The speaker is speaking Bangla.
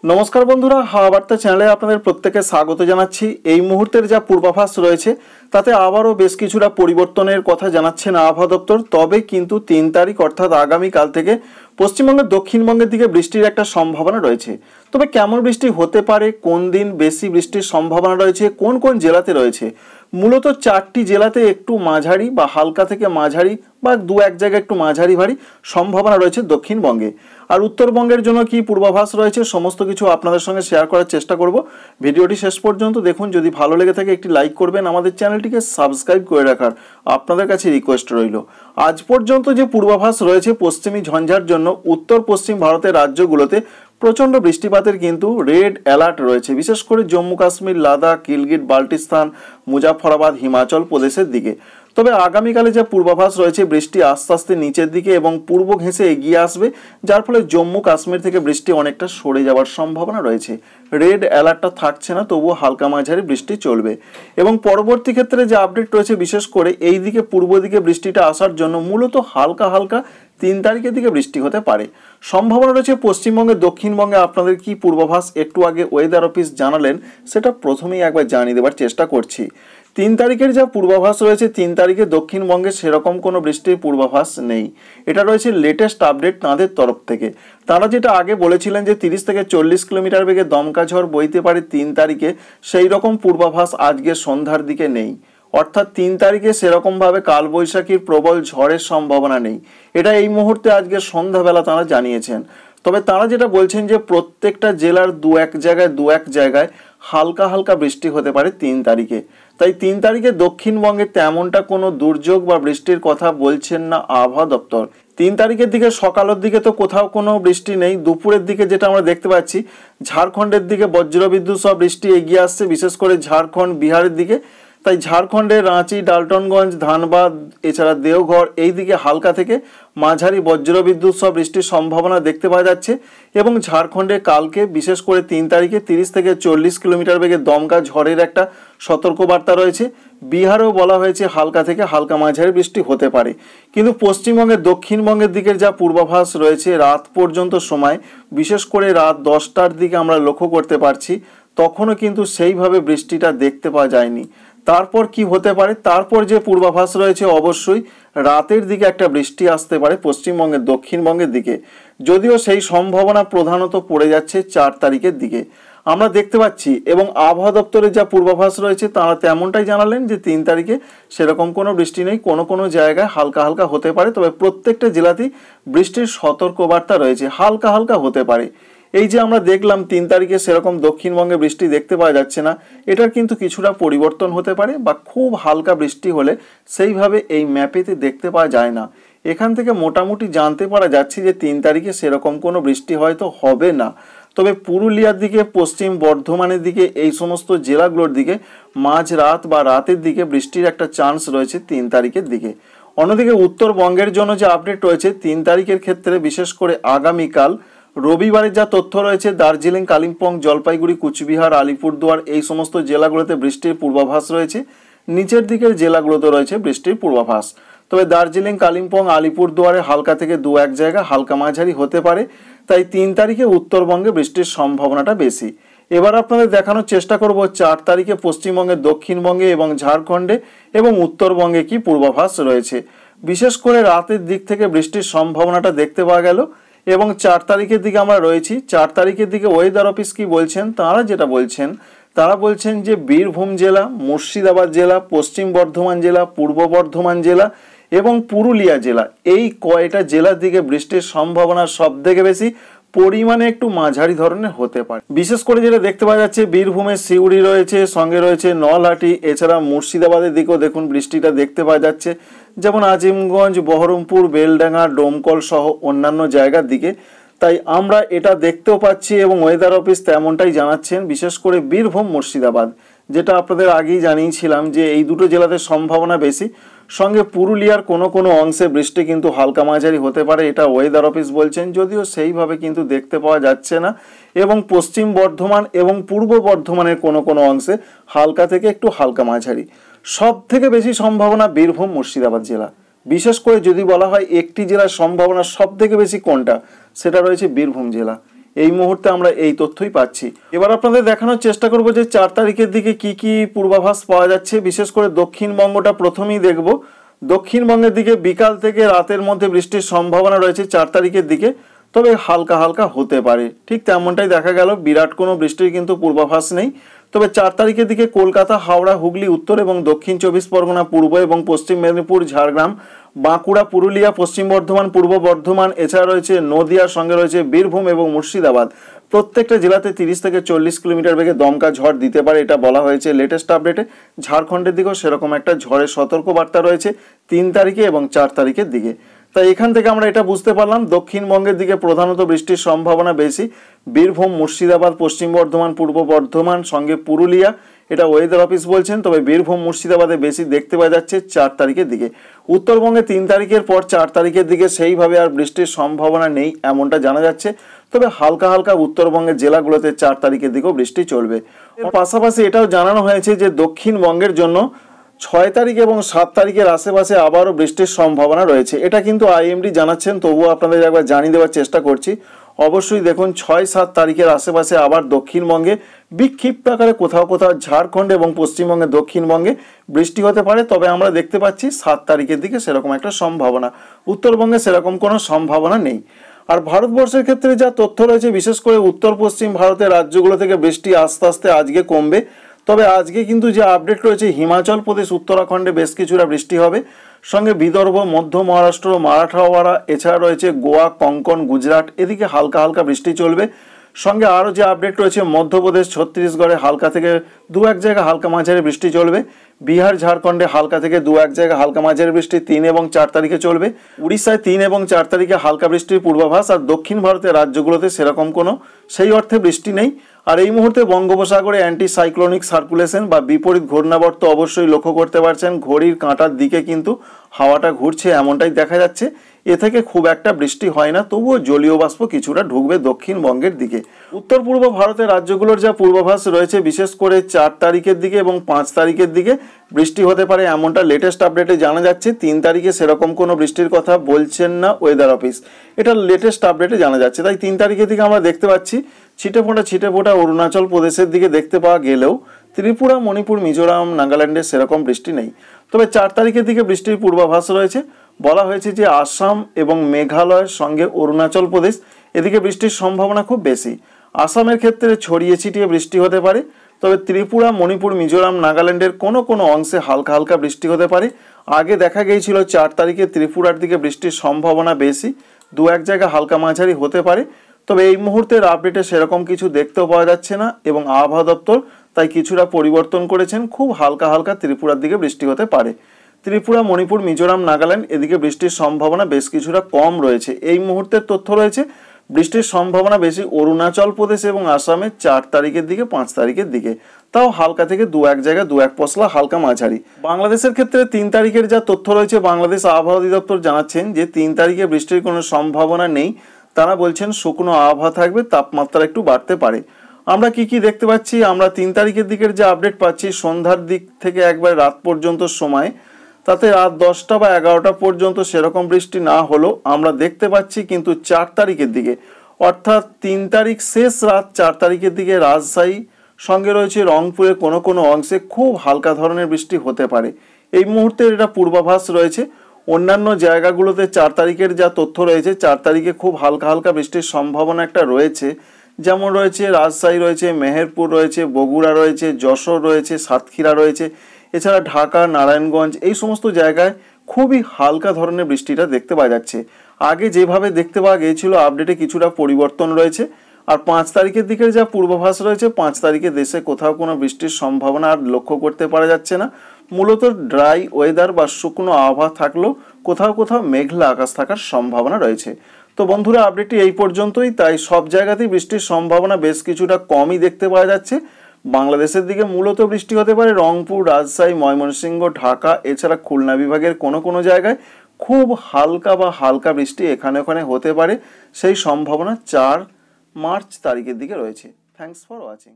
नमस्कार बंधुरा हावा बार्ता चैनेले आपनादेर प्रत्येके स्वागत जानाच्छि। एई मुहूर्तेर जा पूर्वाभास रयेछे ताते आबारो बेश किछुटा परिवर्तनेर कथा जानाच्छेन आबहावा दप्तर। तबे किन्तु 3 तारिख अर्थात आगामी काल थेके पश्चिमबंगेर दक्षिणबंगेर दिके बृष्टिर एकटा सम्भावना रयेछे। तबे केमन बृष्टि होते पारे, कोन दिन बेशी बृष्टिर सम्भावना रयेछे, कोन कोन जेलाते रयेछे, मूलत 4टी जेलाते एकटू माझारी बा हालका थेके माझारी बा दु एक जायगाय एकटू माझारी भारी सम्भावना रयेछे दक्षिणबंगे। और उत्तरबंगेर जोन्नो कि पूर्वाभास रयेछे समस्त किछु आपनादेर संगे शेयर करार चेष्टा करब। भिडियोटी शेष पर्यन्त देखुन। यदि भालो लेगे थाके एकटी लाइक करबेन, आमादेर चैनलटिके सबस्क्राइब करे राखार आपनादेर काछे रिक्वेस्ट रइलो। आज पर्यन्त जे पूर्वाभास रयेछे पश्चिमी झंझार जोन्नो उत्तर पश्चिम भारतेर राज्यगुलोते प्रचंड बृष्टिपातेर किन्तु रेड अलर्ट रयेछे, विशेष करे जम्मू काश्मीर, लादाख, गिलगिट, बाल्टिस्तान, मुजाफराबाद, हिमाचल प्रदेशेर दिके। तबे आगामीकाले जे पूर्वाभास रयेछे बृष्टि आस्ते आस्ते नीचेर दिके एबं पूर्व घेঁষে एगिয়ে आसबे, जार फले जम्मू काश्मीर थेके बृष्टि अनेकटा सरे जाওয়ার सम्भावना रयेछे। रेड अलर्टটা থাকছে না, তবুও হালকা মাঝারি বৃষ্টি চলবে এবং পরবর্তী ক্ষেত্রে যে আপডেট রয়েছে বিশেষ করে এই দিকে পূর্ব দিকে বৃষ্টিটা আসার জন্য মূলত হালকা হালকা 3 তারিখের দিকে বৃষ্টি হতে পারে সম্ভাবনা রয়েছে। পশ্চিমবঙ্গে দক্ষিণবঙ্গে আপনাদের কি পূর্বাভাস একটু আগে ওয়েদার অফিস জানালেন সেটা প্রথমেই একবার জানিয়ে দেওয়ার চেষ্টা করছি। 3 তারিখের যা পূর্বাভাস রয়েছে 3 তারিখে দক্ষিণবঙ্গে সেরকম কোনো বৃষ্টির পূর্বাভাস নেই। এটা রয়েছে লেটেস্ট আপডেট তাদের তরফ থেকে। তারা যেটা আগে বলেছিলেন যে 30 থেকে 40 কিলোমিটার বেগে দমকা ঝড় বইতে পারে 3 তারিখে, সেই রকম পূর্বাভাস আজকে সন্ধ্যার দিকে নেই। অর্থাৎ 3 তারিখে সেরকমভাবে কালবৈশাখীর প্রবল ঝড়ের সম্ভাবনা নেই। এটা এই মুহূর্তে আজকে সন্ধ্যাবেলা তারা জানিয়েছেন। তবে তারা যেটা বলছেন যে প্রত্যেকটা জেলার দু এক জায়গায় হালকা হালকা বৃষ্টি হতে পারে 3 তারিখে। তাই 3 তারিখে দক্ষিণবঙ্গে তেমনটা কোনো দুর্যোগ বা বৃষ্টির কথা বলছেন না আবহাওয়া দপ্তর। 3 তারিখের দিকে সকালের দিকে তো কোথাও কোনো বৃষ্টি নেই। দুপুরের দিকে যেটা আমরা দেখতে পাচ্ছি ঝাড়খণ্ডের দিকে বজ্রবিদ্যুৎ সহ বৃষ্টি এগিয়ে আসছে, বিশেষ করে ঝাড়খণ্ড, বিহারের দিকে। তাই ঝাড়খণ্ডের রাঁচি, ডালটনগঞ্জ, ধানবাদ, এছাড়া দেওঘর এই দিকে হালকা থেকে মাঝারি বজ্রবিদ্যুৎ সহ বৃষ্টির সম্ভাবনা দেখতে পাওয়া যাচ্ছে এবং ঝাড়খণ্ডে কালকে বিশেষ করে 3 তারিখে 30 থেকে 40 কিলোমিটার বেগে দমকা ঝড়ের একটা সতর্কবার্তা রয়েছে। বিহারেও বলা হয়েছে হালকা থেকে হালকা মাঝারি বৃষ্টি হতে পারে। কিন্তু পশ্চিমবঙ্গের দক্ষিণবঙ্গের দিকের যা পূর্বাভাস রয়েছে রাত পর্যন্ত সময়, বিশেষ করে রাত 10টার দিকে আমরা লক্ষ্য করতে পারছি তখনও কিন্তু সেইভাবে বৃষ্টিটা দেখতে পাওয়া যায়নি। তারপর কি হতে পারে, তারপর যে পূর্বাভাস রয়েছে অবশ্যই রাতের দিকে একটা বৃষ্টি আসতে পারে পশ্চিমবঙ্গের দক্ষিণবঙ্গের দিকে, যদিও সেই সম্ভাবনা প্রধানত পড়ে যাচ্ছে 4 তারিখের দিকে আমরা দেখতে পাচ্ছি। এবং আবহাওয়া দপ্তরের যা পূর্বাভাস রয়েছে তারা তেমনটাই জানালেন যে 3 তারিখে সেরকম কোনো বৃষ্টি নেই, কোনো কোনো জায়গায় হালকা হালকা হতে পারে। তবে প্রত্যেকটা জেলাতেই বৃষ্টির সতর্কবার্তা রয়েছে, হালকা হালকা হতে পারে। এই যে আমরা দেখলাম 3 তারিখে সেরকম দক্ষিণবঙ্গে বৃষ্টি দেখতে পাওয়া যাচ্ছে না, এটার কিন্তু কিছুটা পরিবর্তন হতে পারে বা খুব হালকা বৃষ্টি হলে সেইভাবে এই ম্যাপেতে দেখতে পাওয়া যায় না। এখান থেকে মোটামুটি জানতে পারা যাচ্ছে যে 3 তারিখে সেরকম কোনো বৃষ্টি হয়তো হবে না। তবে পুরুলিয়ার দিকে, পশ্চিম বর্ধমানের দিকে এই সমস্ত জেলাগুলোর দিকে মাঝরাত বা রাতের দিকে বৃষ্টির একটা চান্স রয়েছে 3 তারিখের দিকে। অন্যদিকে উত্তরবঙ্গের জন্য যে আপডেট রয়েছে 3 তারিখের ক্ষেত্রে বিশেষ করে আগামীকাল রবিবারের যা তথ্য রয়েছে দার্জিলিং, কালিম্পং, জলপাইগুড়ি, কুচবিহার, আলিপুরদুয়ার এই সমস্ত জেলাগুলোতে বৃষ্টির পূর্বাভাস রয়েছে। নিচের দিকের জেলাগুলোতে রয়েছে বৃষ্টির পূর্বাভাস। তবে দার্জিলিং, কালিম্পং, আলিপুরদুয়ারে হালকা থেকে দু এক জায়গা হালকা মাঝারি হতে পারে। তাই 3 তারিখে উত্তরবঙ্গে বৃষ্টির সম্ভাবনাটা বেশি। এবার আপনাদের দেখানোর চেষ্টা করব 4 তারিখে পশ্চিমবঙ্গের দক্ষিণবঙ্গে এবং ঝাড়খণ্ডে এবং উত্তরবঙ্গে কি পূর্বাভাস রয়েছে। বিশেষ করে রাতের দিক থেকে বৃষ্টির সম্ভাবনাটা দেখতে পাওয়া গেল এবং 4 তারিখের দিকে আমরা রয়েছি। 4 তারিখের দিকে ওয়েদার অফিস কি বলছেন, তারা যেটা বলছেন তারা বলছেন যে বীরভূম জেলা, মুর্শিদাবাদ জেলা, পশ্চিম বর্ধমান জেলা, পূর্ব বর্ধমান জেলা এবং পুরুলিয়া জেলা এই কয়টা জেলার দিকে বৃষ্টির সম্ভাবনা সব থেকে বেশি, পরিমাণে একটু মাঝারি ধরনের হতে পারে। বিশেষ করে যেটা দেখতে পাওয়া যাচ্ছে বীরভূমে সিউড়ি রয়েছে, সঙ্গে রয়েছে নলহাটি, এছাড়া মুর্শিদাবাদের দিকেও দেখুন বৃষ্টিটা দেখতে পাওয়া যাচ্ছে, যেমন আজিমগঞ্জ, বহরমপুর, বেলডাঙ্গা, ডোমকল সহ অন্যান্য জায়গার দিকে। তাই আমরা এটা দেখতেও পাচ্ছি এবং ওয়েদার অফিস তেমনটাই জানাচ্ছেন, বিশেষ করে বীরভূম, মুর্শিদাবাদ, যেটা আপনাদের আগেই জানিয়েছিলাম যে এই দুটো জেলাতে সম্ভাবনা বেশি। সঙ্গে পুরুলিয়ার কোনো কোনো অংশে বৃষ্টি কিন্তু হালকা মাঝারি হতে পারে, এটা ওয়েদার অফিস বলছেন, যদিও সেইভাবে কিন্তু দেখতে পাওয়া যাচ্ছে না। এবং পশ্চিম বর্ধমান এবং পূর্ব বর্ধমানের কোনো কোনো অংশে হালকা থেকে একটু হালকা মাঝারি। সব থেকে বেশি সম্ভাবনা বীরভূম, মুর্শিদাবাদ জেলা। বিশেষ করে যদি বলা হয় একটি জেলার সম্ভাবনা সব থেকে বেশি কোনটা, সেটা রয়েছে বীরভূম জেলা। এই মুহূর্তে আমরা এই তথ্যই পাচ্ছি। এবার আপনাদের দেখানোর চেষ্টা করব যে 4 তারিখের দিকে কি কি পূর্বাভাস পাওয়া যাচ্ছে। বিশেষ করে দক্ষিণবঙ্গটা প্রথমেই দেখব। দক্ষিণবঙ্গের দিকে বিকাল থেকে রাতের মধ্যে বৃষ্টির সম্ভাবনা রয়েছে 4 তারিখের দিকে, তবে হালকা হালকা হতে পারে। ঠিক তেমনটাই দেখা গেল, বিরাট কোনো বৃষ্টির কিন্তু পূর্বাভাস নেই। তবে 4 তারিখের দিকে কলকাতা, হাওড়া, হুগলি, উত্তর এবং দক্ষিণ 24 পরগনা, পূর্ব এবং পশ্চিম মেদিনীপুর, ঝাড়গ্রাম, বাঁকুড়া, পুরুলিয়া, পশ্চিম বর্ধমান, পূর্ব বর্ধমান, এছাড়া রয়েছে নদিয়ার সঙ্গে রয়েছে বীরভূম এবং মুর্শিদাবাদ। প্রত্যেকটা জেলাতে 30 থেকে 40 কিলোমিটার বেগে দমকা ঝড় দিতে পারে, এটা বলা হয়েছে লেটেস্ট আপডেটে। ঝাড়খণ্ডের দিকেও সেরকম একটা ঝড়ের সতর্কবার্তা রয়েছে 3 তারিখে এবং 4 তারিখের দিকে। তাই এখান থেকে আমরা এটা বুঝতে পারলাম দক্ষিণবঙ্গের দিকে প্রধানত বৃষ্টির সম্ভাবনা বেশি। বীরভূম, মুর্শিদাবাদ, পশ্চিম বর্ধমান, পূর্ব বর্ধমান সঙ্গে পুরুলিয়া, এটা ওয়েদার অফিস বলছেন। তবে বীরভূম, মুর্শিদাবাদে বেশি দেখতে পাওয়া যাচ্ছে 4 তারিখের দিকে। উত্তরবঙ্গে 3 তারিখের পর 4 তারিখের দিকে সেইভাবে আর বৃষ্টির সম্ভাবনা নেই এমনটা জানা যাচ্ছে। তবে হালকা হালকা উত্তরবঙ্গের জেলাগুলোতে 4 তারিখের দিকেও বৃষ্টি চলবে। এর পাশাপাশি এটাও জানানো হয়েছে যে দক্ষিণবঙ্গের জন্য 6 তারিখ এবং 7 তারিখের আশেপাশে আবারও বৃষ্টির সম্ভাবনা রয়েছে। এটা কিন্তু আইএমডি জানাচ্ছেন, তবুও আপনাদের একবার জানিয়ে দেওয়ার চেষ্টা করছি। অবশ্যই দেখুন 6-7 তারিখের আশেপাশে আবার দক্ষিণবঙ্গে বিক্ষিপ্ত আকারে কোথাও কোথাও ঝাড়খণ্ড এবং পশ্চিমবঙ্গে দক্ষিণবঙ্গে বৃষ্টি হতে পারে। তবে আমরা দেখতে পাচ্ছি 7 তারিখের দিকে সেরকম একটা সম্ভাবনা। উত্তরবঙ্গে সেরকম কোনো সম্ভাবনা নেই। আর ভারতবর্ষের ক্ষেত্রে যা তথ্য রয়েছে, বিশেষ করে উত্তর পশ্চিম ভারতের রাজ্যগুলো থেকে বৃষ্টি আস্তে আস্তে আজকে কমবে। তবে আজকে কিন্তু যে আপডেট রয়েছে, হিমাচল প্রদেশ, উত্তরাখণ্ডে বেশ কিছুটা বৃষ্টি হবে, সঙ্গে বিদর্ভ, মধ্য মহারাষ্ট্র, মারাঠাওয়াড়া, এছাড়া রয়েছে গোয়া, কোঙ্কণ, গুজরাট, এদিকে হালকা হালকা বৃষ্টি চলবে। সঙ্গে আরও যে আপডেট রয়েছে, মধ্যপ্রদেশ, ছত্তিশগড়ে হালকা থেকে 2-1 জায়গায় হালকা মাঝারি বৃষ্টি চলবে। বিহার, ঝাড়খণ্ডে হালকা থেকে 2-1 জায়গায় হালকা মাঝারি বৃষ্টি 3 এবং 4 তারিখে চলবে। উড়িষ্যায় 3 এবং 4 তারিখে হালকা বৃষ্টির পূর্বাভাস। আর দক্ষিণ ভারতের রাজ্যগুলোতে সেরকম কোনো সেই অর্থে বৃষ্টি নেই। আর এই মুহূর্তে বঙ্গোপসাগরে অ্যান্টি সাইক্লোনিক সার্কুলেশন বা বিপরীত ঘূর্ণাবর্ত অবশ্যই লক্ষ্য করতে পারছেন। ঘড়ির কাঁটার দিকে কিন্তু হাওয়াটা ঘুরছে এমনটাই দেখা যাচ্ছে। এ থেকে খুব একটা বৃষ্টি হয় না, তবুও জলীয় বাষ্প কিছুটা ঢুকবে দক্ষিণবঙ্গের দিকে। উত্তর পূর্ব ভারতের রাজ্যগুলোর যা পূর্বাভাস রয়েছে, বিশেষ করে 4 তারিখের দিকে এবং 5 তারিখের দিকে বৃষ্টি হতে পারে এমনটা লেটেস্ট আপডেটে জানা যাচ্ছে। 3 তারিখে সেরকম কোনো বৃষ্টির কথা বলছেন না ওয়েদার অফিস, এটা লেটেস্ট আপডেটে জানা যাচ্ছে। তাই 3 তারিখের দিকে আমরা দেখতে পাচ্ছি ছিটেফোঁটা অরুণাচল প্রদেশের দিকে দেখতে পাওয়া গেলেও ত্রিপুরা, মণিপুর, মিজোরাম, নাগাল্যান্ডে সেরকম বৃষ্টি নেই। তবে 4 তারিখের দিকে বৃষ্টির পূর্বাভাস রয়েছে। বলা হয়েছে যে আসাম এবং মেঘালয়ের সঙ্গে অরুণাচল প্রদেশ, এদিকে বৃষ্টির সম্ভাবনা খুব বেশি। আসামের ক্ষেত্রে ছড়িয়ে ছিটিয়ে বৃষ্টি হতে পারে। তবে ত্রিপুরা, মণিপুর, মিজোরাম, নাগাল্যান্ডের কোনো কোনো অংশে হালকা হালকা বৃষ্টি হতে পারে। আগে দেখা গিয়েছিল 4 তারিখে ত্রিপুরার দিকে বৃষ্টির সম্ভাবনা বেশি, 2-1 জায়গায় হালকা মাঝারি হতে পারে। তবে এই মুহূর্তের আপডেটে সেরকম কিছু দেখতেও পাওয়া যাচ্ছে না এবং আবহাওয়া দপ্তর তাই কিছুটা পরিবর্তন করেছেন। খুব হালকা হালকা ত্রিপুরার দিকে বৃষ্টি হতে পারে। ত্রিপুরা, মণিপুর, মিজোরাম, নাগাল্যান্ড, এদিকে বৃষ্টির সম্ভাবনা বেশ কিছুটা কম রয়েছে। এই মুহূর্তের তথ্য রয়েছে বৃষ্টির সম্ভাবনা বেশি অরুণাচল প্রদেশ এবং আসামে 4 তারিখের দিকে, 5 তারিখের দিকে, তাও হালকা থেকে 2-1 জায়গায় 2-1 পশলা হালকা মাঝারি। বাংলাদেশের ক্ষেত্রে 3 তারিখের যা তথ্য রয়েছে, বাংলাদেশ আবহাওয়া অধিদপ্তর জানাচ্ছেন যে 3 তারিখে বৃষ্টির কোনো সম্ভাবনা নেই। তারা বলছেন শুকনো আবহাওয়া থাকবে, তাপমাত্রা একটু বাড়তে পারে। আমরা কি কি দেখতে পাচ্ছি, আমরা 3 তারিখের দিকের যে আপডেট পাচ্ছি, সন্ধ্যার দিক থেকে একবার রাত পর্যন্ত সময়, তাতে রাত 10টা বা 11টা পর্যন্ত সেরকম বৃষ্টি না হলেও আমরা দেখতে পাচ্ছি কিন্তু 4 তারিখের দিকে, অর্থাৎ 3 তারিখ শেষ রাত 4 তারিখের দিকে রাজশাহী সঙ্গে রয়েছে রংপুরে কোনো কোনো অংশে খুব হালকা ধরনের বৃষ্টি হতে পারে। এই মুহূর্তে এটা পূর্বাভাস রয়েছে। অন্যান্য জায়গাগুলোতে 4 তারিখের যা তথ্য রয়েছে, 4 তারিখে খুব হালকা হালকা বৃষ্টির সম্ভাবনা একটা রয়েছে। যেমন রয়েছে রাজশাহী রয়েছে, মেহেরপুর রয়েছে, বগুড়া রয়েছে, যশোর রয়েছে, সাতক্ষীরা রয়েছে, এছাড়া ঢাকা, নারায়ণগঞ্জ, এই সমস্ত জায়গায় খুবই হালকা ধরনের বৃষ্টিটা দেখতে পাওয়া যাচ্ছে। আগে যেভাবে দেখতে পাওয়া গিয়েছিল আপডেটে কিছুটা পরিবর্তন রয়েছে। আর 5 তারিখের দিকের যা পূর্বাভাস রয়েছে, 5 তারিখে দেশে কোথাও কোনো বৃষ্টির সম্ভাবনা আর লক্ষ্য করতে পারা যাচ্ছে না। মূলত ড্রাই ওয়েদার বা শুকনো আবহাওয়া থাকলেও কোথাও কোথাও মেঘলা আকাশ থাকার সম্ভাবনা রয়েছে। তো বন্ধুরা, আপডেটটি এই পর্যন্তই। তাই সব জায়গাতেই বৃষ্টির সম্ভাবনা বেশ কিছুটা কমই দেখতে পাওয়া যাচ্ছে। বাংলাদেশের দিকে মূলত বৃষ্টি হতে পারে রংপুর, রাজশাহী, ময়মনসিংহ, ঢাকা, এছাড়া খুলনা বিভাগের কোনো কোনো জায়গায় খুব হালকা বা হালকা বৃষ্টি এখানে ওখানে হতে পারে। সেই সম্ভাবনা 4 মার্চ তারিখের দিকে রয়েছে। Thanks for watching.